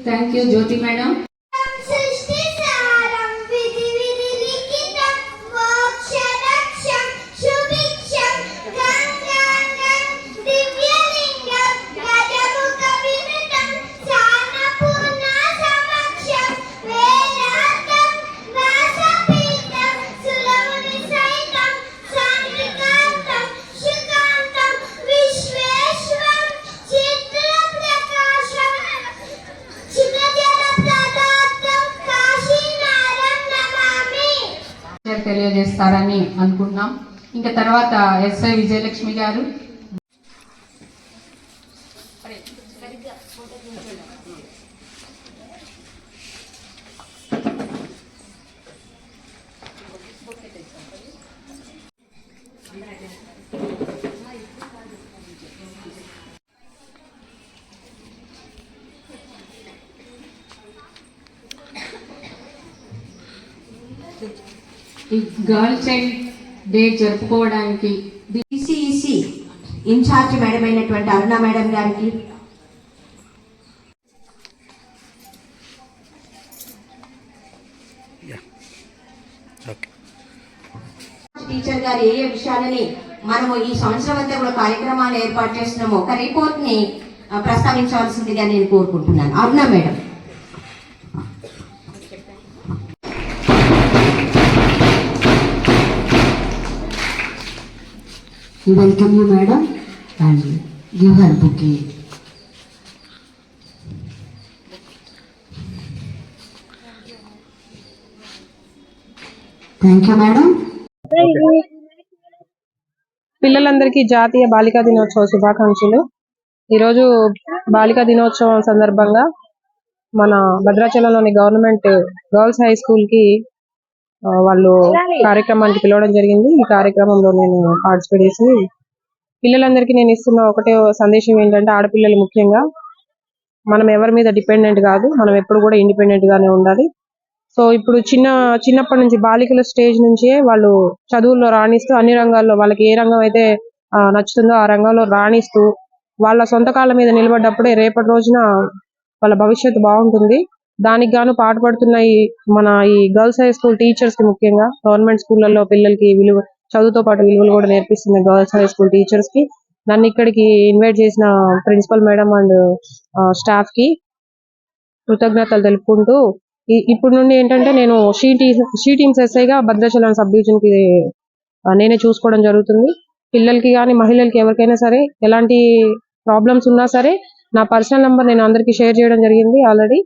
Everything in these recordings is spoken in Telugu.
Thank you, Jyoti madam. తెలియజేస్తారని అనుకున్నాం. ఇంకా తర్వాత ఎస్ఐ విజయలక్ష్మి గారు ఈ గర్ల్ చైల్డ్ డే జరుపుకోవడానికి సిసిఇసి ఇన్ఛార్జ్ మేడం అయినటువంటి అరుణ మేడం గారికి, టీచర్ గారు ఏ విషయాలని మనము ఈ సంవత్సరం అంతా కూడా కార్యక్రమాలు ఏర్పాటు చేస్తున్నాము ఒక రిపోర్ట్ ని ప్రస్తావించవలసిందిగా నేను కోరుకుంటున్నాను. అరుణ madam. Welcome you, madam, and give her bouquet. Thank you, madam. పిల్లలందరికీ జాతీయ బాలికా దినోత్సవ శుభాకాంక్షలు. ఈరోజు బాలికా దినోత్సవం సందర్భంగా మన భద్రాచలంలోని గవర్నమెంట్ గర్ల్స్ హై స్కూల్ కి వాళ్ళు కార్యక్రమానికి పిలవడం జరిగింది. ఈ కార్యక్రమంలో నేను పార్టిసిపేట్ చేసి పిల్లలందరికీ నేను ఇస్తున్న ఒకటే సందేశం ఏంటంటే, ఆడపిల్లలు ముఖ్యంగా మనం ఎవరి మీద డిపెండెంట్ కాదు, మనం ఎప్పుడు కూడా ఇండిపెండెంట్ గానే ఉండాలి. సో ఇప్పుడు చిన్నప్పటి నుంచి బాలికల స్టేజ్ నుంచే వాళ్ళు చదువుల్లో రాణిస్తూ అన్ని రంగాల్లో వాళ్ళకి ఏ రంగం అయితే నచ్చుతుందో ఆ రంగంలో రాణిస్తూ వాళ్ళ సొంత కాళ్ళ మీద నిలబడ్డప్పుడే రేపటి రోజున వాళ్ళ భవిష్యత్తు బాగుంటుంది. దానికి గాను పాటుపడుతున్న ఈ గర్ల్స్ హై స్కూల్ టీచర్స్ కి, ముఖ్యంగా గవర్నమెంట్ స్కూళ్లలో పిల్లలకి చదువుతో పాటు విలువలు కూడా నేర్పిస్తున్న గర్ల్స్ హై స్కూల్ టీచర్స్ కి, నన్ను ఇక్కడికి ఇన్వైట్ చేసిన ప్రిన్సిపల్ మేడం అండ్ స్టాఫ్ కి కృతజ్ఞతలు తెలుపుకుంటూ, ఇప్పుడు నుండి ఏంటంటే నేను షీ టీమ్స్ ఎస్ఐగా భద్రాచలం సబ్ డివిజన్ కి నేనే చూసుకోవడం జరుగుతుంది. పిల్లలకి కానీ మహిళలకి ఎవరికైనా సరే ఎలాంటి ప్రాబ్లమ్స్ ఉన్నా సరే నా పర్సనల్ నంబర్ నేను అందరికి షేర్ చేయడం జరిగింది ఆల్రెడీ.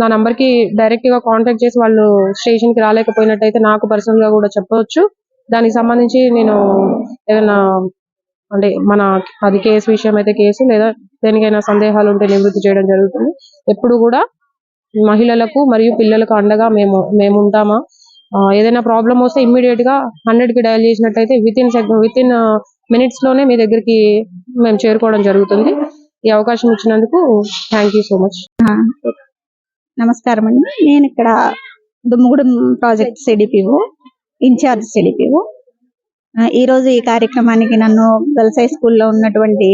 నా నంబర్ కి డైరెక్ట్ గా కాంటాక్ట్ చేసి వాళ్ళు స్టేషన్ కి రాలేకపోయినట్టయితే నాకు పర్సనల్ గా కూడా చెప్పవచ్చు. దానికి సంబంధించి నేను ఏదైనా అంటే అది కేసు విషయం అయితే కేసు, లేదా దేనికైనా సందేహాలు ఉంటే నివృత్తి చేయడం జరుగుతుంది. ఎప్పుడు కూడా మహిళలకు మరియు పిల్లలకు అండగా మేము ఉంటామా. ఏదైనా ప్రాబ్లం వస్తే ఇమ్మీడియట్ గా 100 కి డయల్ చేసినట్టయితే విత్ ఇన్ మినిట్స్ లోనే మీ దగ్గరికి మేము చేరుకోవడం జరుగుతుంది. ఈ అవకాశం ఇచ్చినందుకు థ్యాంక్ యూ సో మచ్. నమస్కారం అండి. నేను ఇక్కడ దుమ్ముగూడెం ప్రాజెక్ట్ సిడిపిఓ ఇన్ఛార్జ్ సిడిపిఓ. ఈరోజు ఈ కార్యక్రమానికి నన్ను గర్ల్స్ హై స్కూల్లో ఉన్నటువంటి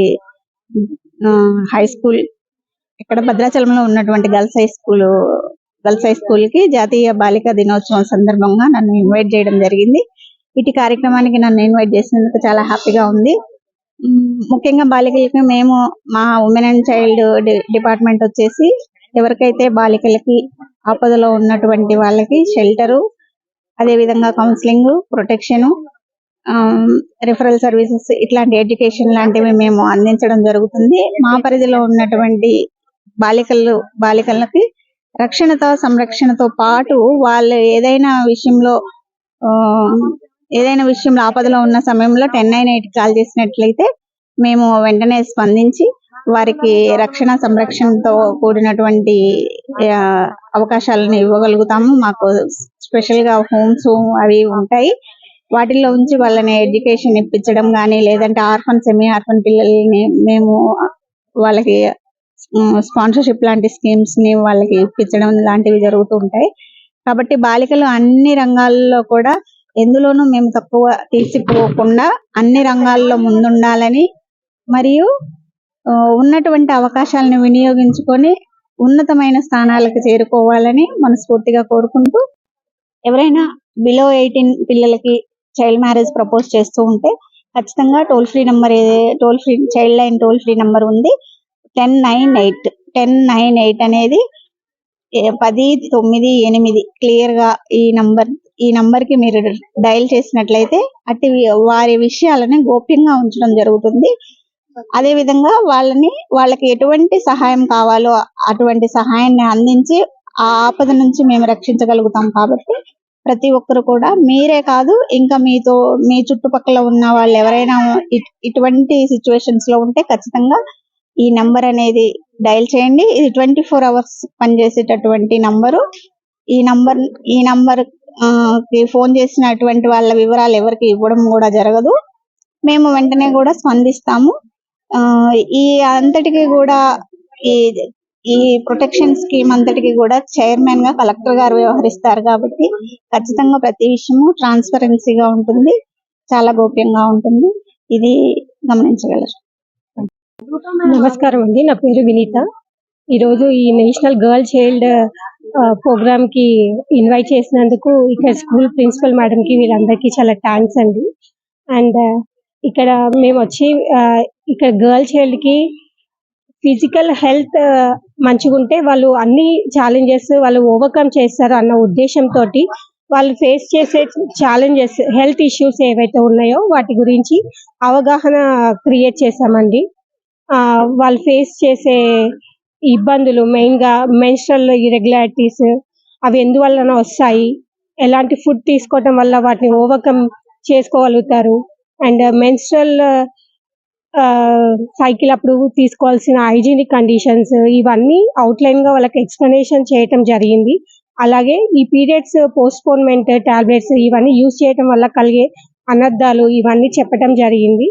హై స్కూల్ ఇక్కడ భద్రాచలంలో ఉన్నటువంటి గర్ల్స్ హై స్కూల్ కి జాతీయ బాలికా దినోత్సవం సందర్భంగా నన్ను ఇన్వైట్ చేయడం జరిగింది. ఇటు కార్యక్రమానికి నన్ను ఇన్వైట్ చేసినందుకు చాలా హ్యాపీగా ఉంది. ముఖ్యంగా బాలికలకి మేము మా ఉమెన్ అండ్ చైల్డ్ డిపార్ట్మెంట్ వచ్చేసి ఎవరికైతే బాలికలకి ఆపదలో ఉన్నటువంటి వాళ్ళకి షెల్టరు, అదేవిధంగా కౌన్సిలింగ్, ప్రొటెక్షన్, రిఫరల్ సర్వీసెస్ ఇట్లాంటి ఎడ్యుకేషన్ లాంటివి మేము అందించడం జరుగుతుంది. మా పరిధిలో ఉన్నటువంటి బాలికలకి రక్షణతో సంరక్షణతో పాటు వాళ్ళు ఏదైనా విషయంలో ఆపదలో ఉన్న సమయంలో 1098 కాల్ చేసినట్లయితే మేము వెంటనే స్పందించి వారికి రక్షణ సంరక్షణతో కూడినటువంటి అవకాశాలను ఇవ్వగలుగుతాము. మాకు స్పెషల్ గా హోమ్స్ అవి ఉంటాయి. వాటిల్లో ఉంచి వాళ్ళని ఎడ్యుకేషన్ ఇప్పించడం కానీ, లేదంటే ఆర్ఫన్ సెమీ ఆర్ఫన్ పిల్లల్ని మేము వాళ్ళకి స్పాన్సర్షిప్ లాంటి స్కీమ్స్ ని వాళ్ళకి ఇప్పించడం లాంటివి జరుగుతూ ఉంటాయి. కాబట్టి బాలికలు అన్ని రంగాల్లో కూడా ఎందులోనూ మేము తక్కువ తీసిపోకుండా అన్ని రంగాల్లో ముందుండాలని, మరియు ఉన్నటువంటి అవకాశాలను వినియోగించుకొని ఉన్నతమైన స్థానాలకు చేరుకోవాలని మనస్ఫూర్తిగా కోరుకుంటూ, ఎవరైనా బిలో 18 పిల్లలకి చైల్డ్ మ్యారేజ్ ప్రపోజ్ చేస్తూ ఉంటే ఖచ్చితంగా toll free child line toll free number ఉంది 1098 అనేది 1098 క్లియర్ గా ఈ నంబర్ కి మీరు డయల్ చేసినట్లయితే వారి విషయాలను గోప్యంగా ఉంచడం జరుగుతుంది. అదే విధంగా వాళ్ళకి ఎటువంటి సహాయం కావాలో అటువంటి సహాయాన్ని అందించి ఆ ఆపద నుంచి మేము రక్షించగలుగుతాం. కాబట్టి ప్రతి ఒక్కరు కూడా, మీరే కాదు ఇంకా మీ చుట్టుపక్కల ఉన్న వాళ్ళు ఎవరైనా ఇటువంటి సిచ్యువేషన్స్ లో ఉంటే ఖచ్చితంగా ఈ నంబర్ అనేది డయల్ చేయండి. ఇది 24 hours పనిచేసేటటువంటి నంబరు. ఈ నంబర్ కి ఫోన్ చేసినటువంటి వాళ్ళ వివరాలు ఎవరికి ఇవ్వడం కూడా జరగదు. మేము వెంటనే కూడా స్పందిస్తాము. ఈ అంతటికి కూడా ఈ ప్రొటెక్షన్ స్కీమ్ అంతటికి కూడా చైర్మన్ గా కలెక్టర్ గారు వ్యవహరిస్తారు. కాబట్టి ఖచ్చితంగా ప్రతి విషయము ట్రాన్స్పరెన్సీగా ఉంటుంది, చాలా గోప్యంగా ఉంటుంది. ఇది గమనించగలరు. నమస్కారం అండి, నా పేరు వినీత. ఈరోజు ఈ నేషనల్ గర్ల్ చైల్డ్ ప్రోగ్రామ్ కి ఇన్వైట్ చేసినందుకు ఇక్కడ స్కూల్ ప్రిన్సిపల్ మేడం కి వీళ్ళందరికీ చాలా థ్యాంక్స్ అండి. అండ్ ఇక్కడ మేము వచ్చి ఇక్కడ గర్ల్ చైల్డ్ కి ఫిజికల్ హెల్త్ మంచిగా ఉంటే వాళ్ళు అన్ని ఛాలెంజెస్ వాళ్ళు ఓవర్కమ్ చేస్తారు అన్న ఉద్దేశంతో వాళ్ళు ఫేస్ చేసే ఛాలెంజెస్, హెల్త్ ఇష్యూస్ ఏవైతే ఉన్నాయో వాటి గురించి అవగాహన క్రియేట్ చేశామండి. వాళ్ళు ఫేస్ చేసే ఇబ్బందులు, మెయిన్గా మెన్స్ట్రల్ ఇర్రెగ్యులారిటీస్, అవి ఎందువలన వస్తాయి, ఎలాంటి ఫుడ్ తీసుకోవటం వల్ల వాటిని ఓవర్కమ్ చేసుకోగలుగుతారు, అండ్ మెన్స్ట్రల్ సైకిల్ అప్పుడు తీసుకోవాల్సిన హైజీనిక్ కండిషన్స్, ఇవన్నీ అవుట్లైన్గా వాళ్ళకి ఎక్స్ప్లెనేషన్ చేయటం జరిగింది. అలాగే ఈ పీరియడ్స్ పోస్ట్పోన్మెంట్ టాబ్లెట్స్ ఇవన్నీ యూజ్ చేయటం వల్ల కలిగే అనర్థాలు ఇవన్నీ చెప్పటం జరిగింది.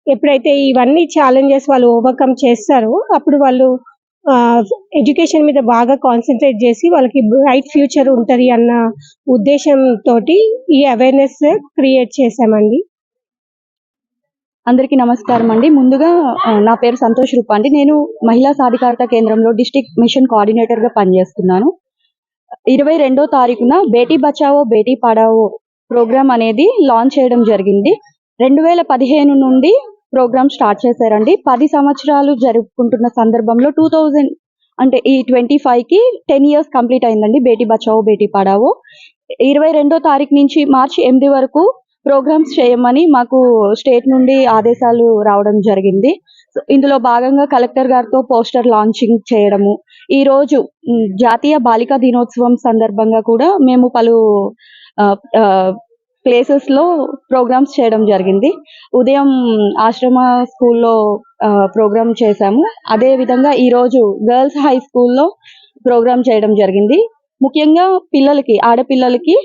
ఎప్పుడైతే ఇవన్నీ ఛాలెంజెస్ వాళ్ళు ఓవర్కమ్ చేస్తారో అప్పుడు వాళ్ళు ఎడ్యుకేషన్ మీద బాగా కాన్సన్ట్రేట్ చేసి వాళ్ళకి బ్రైట్ ఫ్యూచర్ ఉంటుంది అన్న ఉద్దేశంతో ఈ అవేర్నెస్ క్రియేట్ చేశామండి. అందరికీ నమస్కారం అండి. ముందుగా నా పేరు సంతోష్ రూప అండి. నేను మహిళా సాధికారత కేంద్రంలో డిస్ట్రిక్ట్ మిషన్ కోఆర్డినేటర్ గా పనిచేస్తున్నాను. 22వ తారీఖున బేటీ బచావో బేటీ పడావో ప్రోగ్రామ్ అనేది లాంచ్ చేయడం జరిగింది. 2015 నుండి ప్రోగ్రామ్ స్టార్ట్ చేశారండి. 10 సంవత్సరాలు జరుపుకుంటున్న సందర్భంలో 2000 అంటే ఈ 25కి 10 years కంప్లీట్ అయిందండి బేటీ బచావో బేటీ పడావో. 22వ తారీఖు నుంచి మార్చి 8 వరకు ప్రోగ్రామ్స్ చేయమని మాకు స్టేట్ నుండి ఆదేశాలు రావడం జరిగింది. ఇందులో భాగంగా కలెక్టర్ గారితో పోస్టర్ లాంచింగ్ చేయడము, ఈ రోజు జాతీయ బాలికా దినోత్సవం సందర్భంగా కూడా మేము పలు ప్లేసెస్ లో ప్రోగ్రామ్స్ చేయడం జరిగింది. ఉదయం ఆశ్రమ స్కూల్లో ప్రోగ్రామ్ చేశాము. అదే విధంగా ఈ రోజు గర్ల్స్ హై స్కూల్లో ప్రోగ్రామ్ చేయడం జరిగింది. ముఖ్యంగా ఆడపిల్లలకి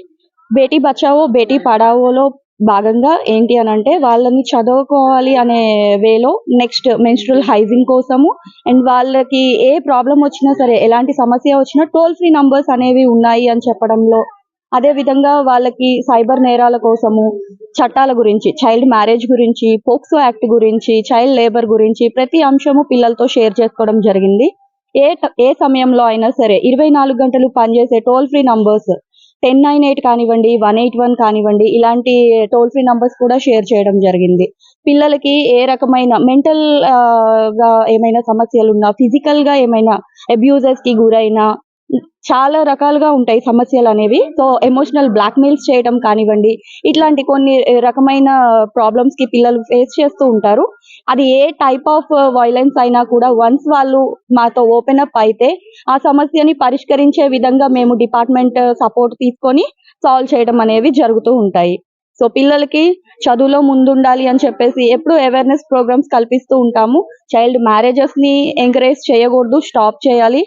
బేటీ బచావో బేటీ పడావోలో భాగంగా ఏంటి అని అంటే వాళ్ళని చదువుకోవాలి అనే వేలో నెక్స్ట్ మెన్స్ట్రల్ హైజీన్ కోసము అండ్ వాళ్ళకి ఏ ప్రాబ్లం వచ్చినా సరే, ఎలాంటి సమస్య వచ్చినా టోల్ ఫ్రీ నంబర్స్ అనేవి ఉన్నాయి అని చెప్పడంలో, అదే విధంగా వాళ్ళకి సైబర్ నేరాల కోసము చట్టాల గురించి, చైల్డ్ మ్యారేజ్ గురించి, పోక్సో యాక్ట్ గురించి, చైల్డ్ లేబర్ గురించి ప్రతి అంశము పిల్లలతో షేర్ చేసుకోవడం జరిగింది. ఏ సమయంలో అయినా సరే 24 గంటలు పనిచేసే టోల్ ఫ్రీ నంబర్స్ 1098 కానివ్వండి, 181 కానివ్వండి, ఇలాంటి టోల్ ఫ్రీ నంబర్స్ కూడా షేర్ చేయడం జరిగింది. పిల్లలకి ఏ రకమైన మెంటల్ గా ఏమైనా సమస్యలు ఉన్నా, ఫిజికల్ గా ఏమైనా అబ్యూజెస్ కి గురైనా, చాలా రకాలుగా ఉంటాయి సమస్యలు అనేవి. సో ఎమోషనల్ బ్లాక్మెయిల్స్ చేయడం కానివ్వండి, ఇట్లాంటి కొన్ని రకమైన ప్రాబ్లమ్స్ కి పిల్లలు ఫేస్ చేస్తూ ఉంటారు. అది ఏ టైప్ ఆఫ్ వైలెన్స్ అయినా కూడా వన్స్ వాళ్ళు మాతో ఓపెన్ అప్ అయితే ఆ సమస్యని పరిష్కరించే విధంగా మేము డిపార్ట్మెంట్ సపోర్ట్ తీసుకొని సాల్వ్ చేయడం అనేవి జరుగుతూ ఉంటాయి. సో పిల్లలకి చదువులో ముందుండాలి అని చెప్పేసి ఎప్పుడు అవేర్నెస్ ప్రోగ్రామ్స్ కల్పిస్తూ ఉంటాము. చైల్డ్ మ్యారేజెస్ ని ఎంకరేజ్ చేయకూడదు, స్టాప్ చేయాలి.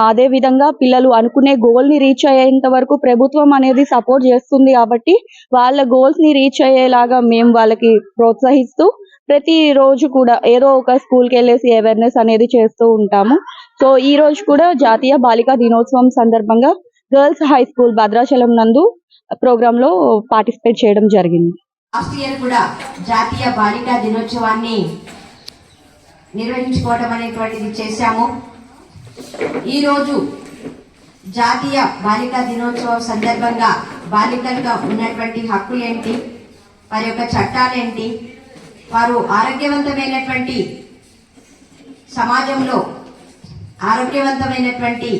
అదే విధంగా పిల్లలు అనుకునే గోల్ ని రీచ్ అయ్యేంత వరకు ప్రభుత్వం అనేది సపోర్ట్ చేస్తుంది. కాబట్టి వాళ్ళ గోల్స్ ని రీచ్ అయ్యేలాగా మేము వాళ్ళకి ప్రోత్సహిస్తూ ప్రతి రోజు కూడా ఏదో ఒక స్కూల్కి వెళ్ళేసి అవేర్నెస్ అనేది చేస్తూ ఉంటాము. సో ఈ రోజు కూడా జాతీయ బాలికా దినోత్సవం సందర్భంగా గర్ల్స్ హై స్కూల్ భద్రాచలం నందు ప్రోగ్రామ్ లో పార్టిసిపేట్ చేయడం జరిగింది. లాస్ట్ ఇయర్ కూడా జాతీయ బాలికా దినోత్సవాన్ని నిర్వహించుకోవడం అనేటువంటిది చేశాము. ఈరోజు జాతీయ బాలికా దినోత్సవం సందర్భంగా బాలికలుగా ఉన్నటువంటి హక్కులేంటి, వారి యొక్క చట్టాలేంటి, వారు ఆరోగ్యవంతమైనటువంటి సమాజంలో ఆరోగ్యవంతమైనటువంటి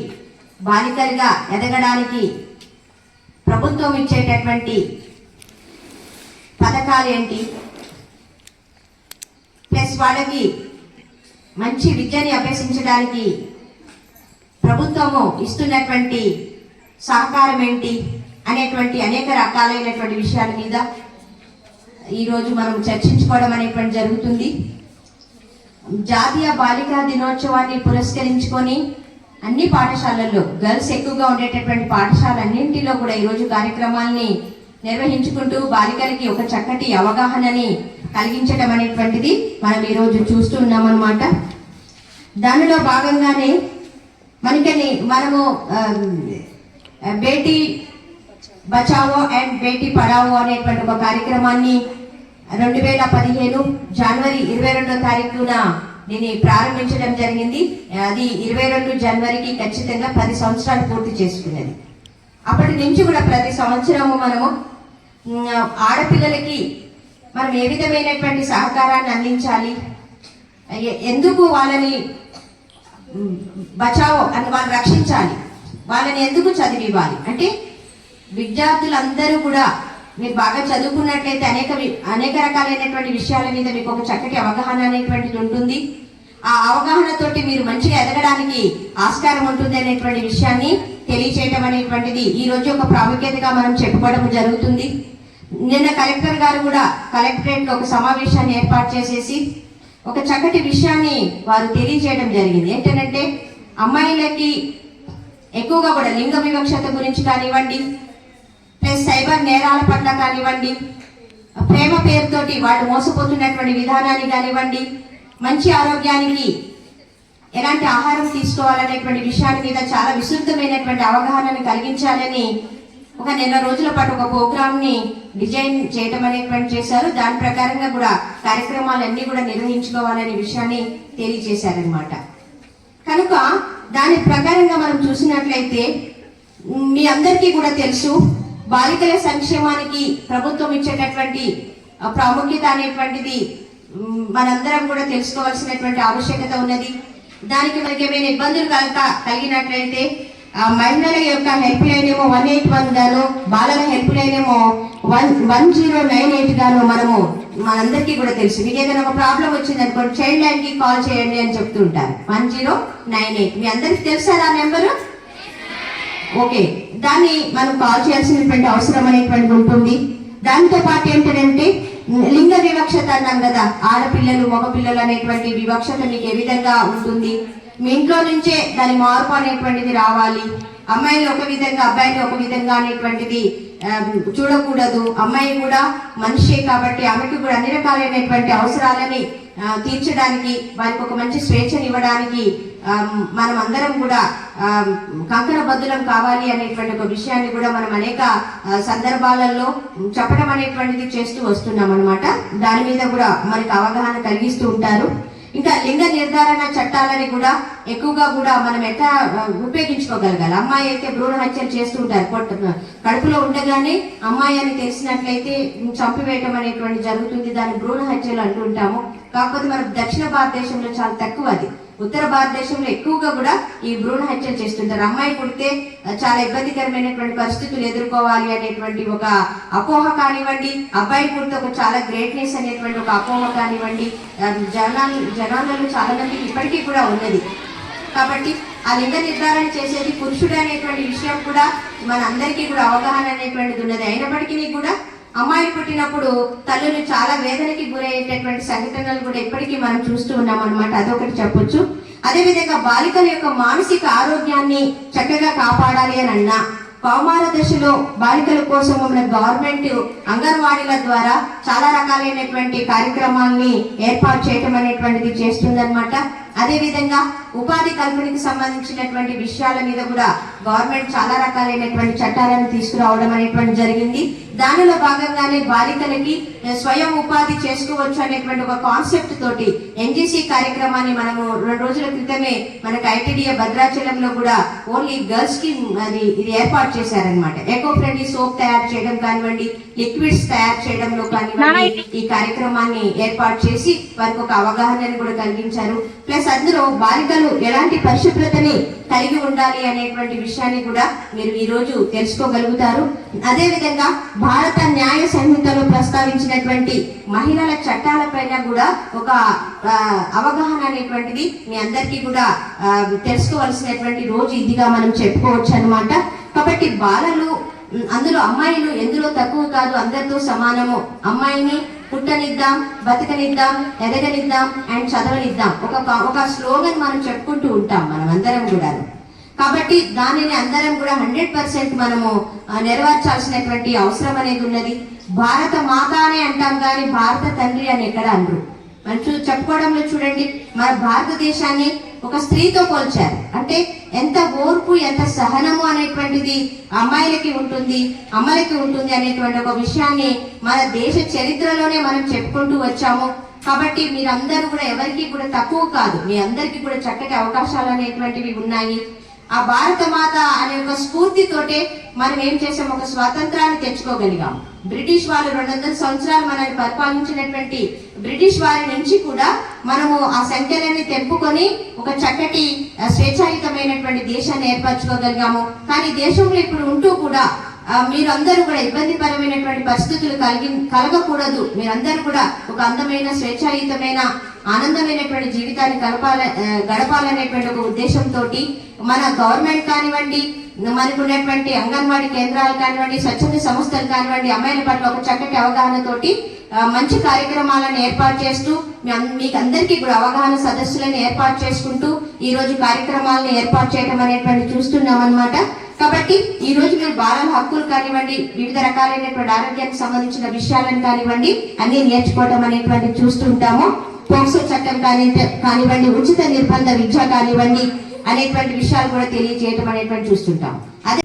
బాలికలుగా ఎదగడానికి ప్రభుత్వం ఇచ్చేటటువంటి పథకాలు ఏంటి, ప్లస్ వాళ్ళకి మంచి విద్యని అభ్యసించడానికి ప్రభుత్వము ఇస్తున్నటువంటి సహకారం ఏంటి అనేటువంటి అనేక రకాలైనటువంటి విషయాల మీద ఈరోజు మనం చర్చించుకోవడం అనేటువంటి జరుగుతుంది. జాతీయ బాలికా దినోత్సవాన్ని పురస్కరించుకొని అన్ని పాఠశాలల్లో, గర్ల్స్ ఎక్కువగా ఉండేటటువంటి పాఠశాలన్నింటిలో కూడా ఈరోజు కార్యక్రమాల్ని నిర్వహించుకుంటూ బాలికలకి ఒక చక్కటి అవగాహనని కలిగించడం అనేటువంటిది మనం ఈరోజు చూస్తూ ఉన్నామన్నమాట. దానిలో భాగంగానే మనము బేటీ బచావో అండ్ బేటీ పడావో అనేటువంటి ఒక కార్యక్రమాన్ని 2015 జనవరి 22వ తారీఖున దీన్ని ప్రారంభించడం జరిగింది. అది 22 జనవరికి ఖచ్చితంగా 10 సంవత్సరాలు పూర్తి చేసుకున్నది. అప్పటి నుంచి కూడా ప్రతి సంవత్సరము మనము ఆడపిల్లలకి మనం ఏ విధమైనటువంటి సహకారాన్ని అందించాలి, ఎందుకు వాళ్ళని బచావో అని వాళ్ళు రక్షించాలి, వాళ్ళని ఎందుకు చదివివ్వాలి అంటే, విద్యార్థులందరూ కూడా మీరు బాగా చదువుకున్నట్లయితే అనేక రకాలైనటువంటి విషయాల మీద మీకు ఒక చక్కటి అవగాహన అనేటువంటిది ఉంటుంది. ఆ అవగాహనతోటి మీరు మంచిగా ఎదగడానికి ఆస్కారం ఉంటుంది అనేటువంటి విషయాన్ని తెలియచేయటం అనేటువంటిది ఈ రోజు ఒక ప్రాముఖ్యతగా మనం చెప్పుకోవడం జరుగుతుంది. నిన్న కలెక్టర్ గారు కూడా కలెక్టరేట్ లో ఒక సమావేశాన్ని ఏర్పాటు చేసేసి ఒక చక్కటి విషయాన్ని వారు తెలియజేయడం జరిగింది. ఏంటంటే, అమ్మాయిలకి ఎక్కువగా కూడా లింగ వివక్షత గురించి కానివ్వండి, ప్లస్ సైబర్ నేరాల పట్ల కానివ్వండి, ప్రేమ పేరుతోటి వాళ్ళు మోసపోతున్నటువంటి విధానాన్ని కానివ్వండి, మంచి ఆరోగ్యానికి ఎలాంటి ఆహారం తీసుకోవాలనేటువంటి విషయాల మీద చాలా విస్తృతమైనటువంటి అవగాహనని కలిగించాలని ఒక నెల రోజుల పాటు ఒక ప్రోగ్రామ్ ని డిజైన్ చేయడం అనేటువంటి చేశారు. దాని ప్రకారంగా కూడా కార్యక్రమాలన్నీ కూడా నిర్వహించుకోవాలనే విషయాన్ని తెలియజేశారనమాట. కనుక దాని ప్రకారంగా మనం చూసినట్లయితే మీ అందరికీ కూడా తెలుసు, బాలికల సంక్షేమానికి ప్రభుత్వం ఇచ్చేటటువంటి ప్రాముఖ్యత అనేటువంటిది మనందరం కూడా తెలుసుకోవాల్సినటువంటి ఆవశ్యకత ఉన్నది. దానికి మనకి ఏమైనా ఇబ్బందులు కలిగినట్లయితే మహిళల యొక్క హెల్ప్ లైన్ ఏమో 181 గాను, బాలల హెల్ప్ లైన్ ఏమో 1098 గాను మనము మనందరికీ కూడా తెలుసు. మీకు ఏదైనా ఒక ప్రాబ్లం వచ్చింది అనుకోండి, చైల్డ్ లైన్ కి కాల్ చేయండి అని చెప్తూ ఉంటారు. 1098 మీ అందరికి తెలుసా ఆ నెంబరు? ఓకే, దాన్ని మనం కాల్ చేయాల్సినటువంటి అవసరం అనేటువంటిది ఉంటుంది. దాంతో పాటు ఏంటంటే లింగ వివక్షత అన్నాం కదా, ఆడపిల్లలు మగపిల్లలు అనేటువంటి వివక్షత మీకు ఏ విధంగా ఉంటుంది, మీ ఇంట్లో నుంచే దాని మార్పు అనేటువంటిది రావాలి. అమ్మాయిలు ఒక విధంగా అబ్బాయిలు ఒక విధంగా అనేటువంటిది చూడకూడదు. అమ్మాయి కూడా మనిషే కాబట్టి ఆమెకు కూడా అన్ని రకాలైనటువంటి అవసరాలని తీర్చడానికి, వారికి ఒక మంచి స్వేచ్ఛను ఇవ్వడానికి మనం అందరం కూడా కంకణబద్ధులం కావాలి అనేటువంటి ఒక విషయాన్ని కూడా మనం అనేక సందర్భాలలో చెప్పడం అనేటువంటిది చేస్తూ వస్తున్నాం అనమాట. దాని మీద కూడా మనకి అవగాహన కలిగిస్తూ ఉంటారు. ఇంకా లింగ నిర్ధారణ చట్టాలని కూడా ఎక్కువగా కూడా మనం ఎట్లా ఉపయోగించుకోగలగాలి. అమ్మాయి అయితే భ్రూణ హత్యలు చేస్తూ ఉంటారు, కడుపులో ఉండగానే అమ్మాయి అని తెలిసినట్లయితే చంపివేయటం అనేటువంటి జరుగుతుంది. దాన్ని భ్రూణ హత్యలు అంటుంటాము. కాకపోతే మన దక్షిణ భారతదేశంలో చాలా తక్కువ అది. ఉత్తర భారతదేశంలో ఎక్కువగా కూడా ఈ భ్రూణ హత్యలు చేస్తుంటారు. అమ్మాయి పుడితే చాలా ఇబ్బందికరమైనటువంటి పరిస్థితులు ఎదుర్కోవాలి అనేటువంటి ఒక అపోహ కానివ్వండి, అబ్బాయి పుడితే ఒక చాలా గ్రేట్నెస్ అనేటువంటి ఒక అపోహ కానివ్వండి జనాలలో చాలా మందికి ఇప్పటికీ కూడా ఉన్నది. కాబట్టి ఆ లింగ నిర్ధారణ చేసేది పురుషుడు అనేటువంటి విషయం కూడా మన అందరికీ కూడా అవగాహన అనేటువంటిది ఉన్నది. అయినప్పటికీ కూడా అమ్మాయిలు పుట్టినప్పుడు తల్లులు చాలా వేదనకి గురయ్యేటటువంటి సంఘటనలు కూడా ఇప్పటికీ మనం చూస్తూ ఉన్నాం అనమాట. అదొకటి చెప్పొచ్చు. అదేవిధంగా బాలికల యొక్క మానసిక ఆరోగ్యాన్ని చక్కగా కాపాడాలి అని అన్నా, కౌమార దశలో బాలికల కోసం మన గవర్నమెంట్ అంగన్వాడీల ద్వారా చాలా రకాలైనటువంటి కార్యక్రమాల్ని ఏర్పాటు చేయటం అనేటువంటిది చేస్తుందన్నమాట. అదే విధంగా ఉపాధి కల్పనకి సంబంధించినటువంటి విషయాల మీద కూడా గవర్నమెంట్ చాలా రకాలైనటువంటి చట్టాలను తీసుకురావడం అనేటువంటి జరిగింది. దానిలో భాగంగానే బాలికలకి స్వయం ఉపాధి చేసుకోవచ్చు అనేటువంటి ఒక కాన్సెప్ట్ తోటి ఎన్జీసీ కార్యక్రమాన్ని మనము 2 రోజుల క్రితమే మనకు ఐటీడీఏ భద్రాచలంలో కూడా ఓన్లీ గర్ల్స్ కి ఇది ఏర్పాటు చేశారనమాట. ఎకో ఫ్రెండ్లీ సోప్ తయారు చేయడం కానివ్వండి, లిక్విడ్స్ తయారు చేయడంలో కానివ్వండి, ఈ కార్యక్రమాన్ని ఏర్పాటు చేసి వారికి ఒక అవగాహనని కూడా కలిగించారు. ప్లస్ అందులో బాలికలు ఎలాంటి పరిశుభ్రతని కలిగి ఉండాలి అనేటువంటి విషయాన్ని కూడా మీరు ఈ రోజు తెలుసుకోగలుగుతారు. అదే విధంగా భారత న్యాయ సంహితలో ప్రస్తావించినటువంటి మహిళల చట్టాలపైన కూడా ఒక అవగాహన అనేటువంటిది మీ అందరికీ కూడా తెలుసుకోవాల్సినటువంటి రోజు ఇదిగా మనం చెప్పుకోవచ్చు అన్నమాట. కాబట్టి బాలలు అందులో అమ్మాయిలు ఎందులో తక్కువ కాదు, అందరితో సమానము. అమ్మాయిని పుట్టనిద్దాం, బతకనిద్దాం, ఎదగనిద్దాం అండ్ చదవనిద్దాం ఒక స్లోగన్ మనం చెప్పుకుంటూ ఉంటాం మనం అందరం కూడా. కాబట్టి దానిని అందరం కూడా 100% మనము నెరవేర్చాల్సినటువంటి అవసరం అనేది ఉన్నది. భారత మాత అనే అంటాం కానీ భారత తండ్రి అని ఎక్కడ అనరు. మనం చెప్పుకోవడంలో చూడండి, మన భారతదేశాన్ని ఒక స్త్రీతో పోల్చారు. అంటే ఎంత ఓర్పు, ఎంత సహనము అనేటువంటిది అమ్మాయిలకి ఉంటుంది, అమ్మలకి ఉంటుంది అనేటువంటి ఒక విషయాన్ని మన దేశ చరిత్రలోనే మనం చెప్పుకుంటూ వచ్చాము. కాబట్టి మీరందరూ కూడా ఎవరికి కూడా తక్కువ కాదు, మీ అందరికీ కూడా చక్కటి అవకాశాలు అనేటువంటివి ఉన్నాయి. ఆ భారత మాత అనే ఒక స్ఫూర్తితోటే మనం ఏం చేసాం, ఒక స్వాతంత్రాన్ని తెచ్చుకోగలిగాం. బ్రిటిష్ వాళ్ళు 200 సంవత్సరాలు మనల్ని పరిపాలించినటువంటి బ్రిటిష్ వారి నుంచి కూడా మనము ఆ సంఖ్యలని తెంపుకొని ఒక చక్కటి స్వేచ్ఛాయుతమైనటువంటి దేశాన్ని ఏర్పరచుకోగలిగాము. కానీ దేశంలో ఇప్పుడు ఉంటూ కూడా మీరందరూ కూడా ఇబ్బందికరమైనటువంటి పరిస్థితులు కలగకూడదు. మీరందరూ కూడా ఒక అందమైన, స్వేచ్ఛాయుతమైన, ఆనందమైనటువంటి జీవితాన్ని గడపాలనేటువంటి ఒక ఉద్దేశంతో మన గవర్నమెంట్ కానివ్వండి, మనకు ఉన్నటువంటి అంగన్వాడీ కేంద్రాలు కానివ్వండి, స్వచ్ఛంద సంస్థలు కానివ్వండి, అమ్మాయిల పట్ల ఒక చక్కటి అవగాహనతోటి మంచి కార్యక్రమాలను ఏర్పాటు చేస్తూ మీకు అందరికీ కూడా అవగాహన సదస్సులను ఏర్పాటు చేసుకుంటూ ఈ రోజు కార్యక్రమాలను ఏర్పాటు చేయడం అనేటువంటి చూస్తున్నాం అన్నమాట. కాబట్టి ఈ రోజు మీరు బాలల హక్కులు కానివ్వండి, వివిధ రకాలైనటువంటి ఆరోగ్యానికి సంబంధించిన విషయాలను కానివ్వండి అన్ని నేర్చుకోవడం అనేటువంటి చూస్తుంటాము. పోక్సో చట్టం కానివ్వండి, ఉచిత నిర్బంధ విద్య కానివ్వండి అనేటువంటి విషయాలు కూడా తెలియజేయడం అనేటువంటి చూస్తుంటాం. అదే